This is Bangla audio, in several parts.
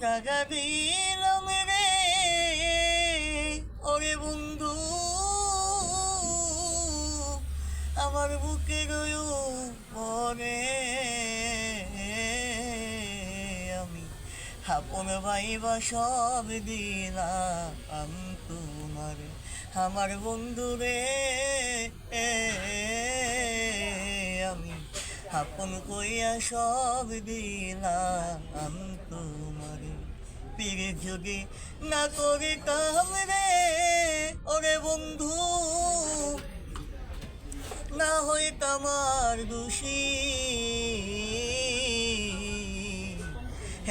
টাকা দিলাম রে ওরে বন্ধু, আমার বুকের পরে আমি আপন ভাইবা সব দিলাম তোমার, আমার বন্ধু রে আমি আপন কইয়া সব দিলাম তোমার। পীর যদি না করিতাম রে ওরে বন্ধু, না হইতাম আর দোষী।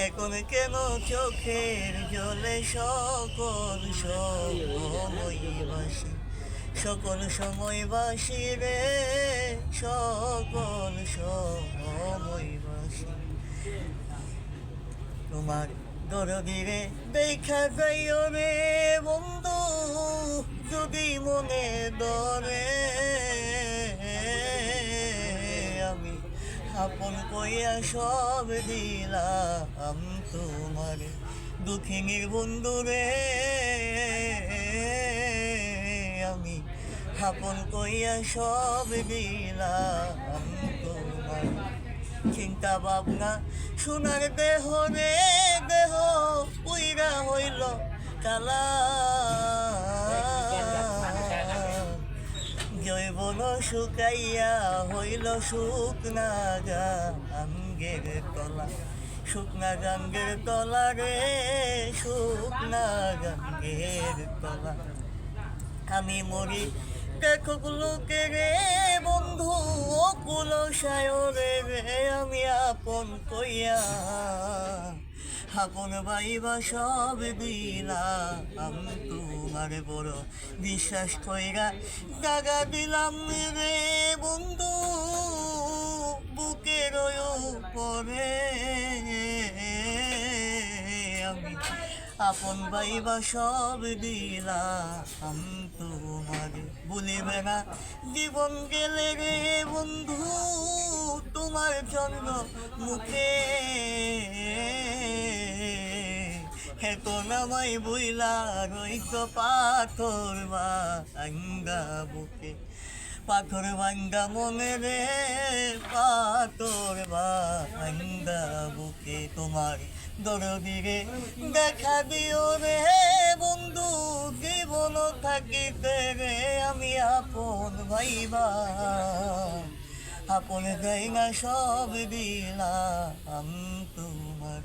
এখন কেন চোখের জলে সকল সময় বাসি, সকল সময় বাসি রে, সকল সময় বাসি। তোমার দরদিরে দেখা যাইও রে বন্ধু, যদি মনে ধরে আমি আপন কইয়া সব দিলাম তোমার, দুঃখিনীর বন্ধু রে আমি আপন কইয়া সব দিলাম তোমার। চিন্তা ভাবনা সোনার দেহ রে দেহ উইরা হইল কালা, জৈবন শুকাইয়া হইল শুকনা গাঙ্গের তলা, শুকনা গাঙ্গের তলা রে, শুকনা গাঙ্গের তলা। আমি মরি দেখো লোকে রে বন্ধু, কুল সায়রে রে আমি আপন কইয়া আপন ভাইবা সব দিলাম তোমার, বড় বিশ্বাস কইরা টাকা দিলাম রে বন্ধু বুকের পরে আমি আপন ভাইবা সব দিলাম তোমার। বলিবে না জীবন গেলে রে বন্ধু তোমার জন্য মুখে, এত নামাই বইলা রইত পাথর ভাঙ্গা বুকে, পাথর ভাঙ্গা মনে রে, পাথর ভাঙ্গা বুকে। তোমার দরদিরে দেখা দিও রে বন্ধু, জীবন থাকিতে রে আমি আপন ভাইবা আপন যাই না সব দিলাম তোমার।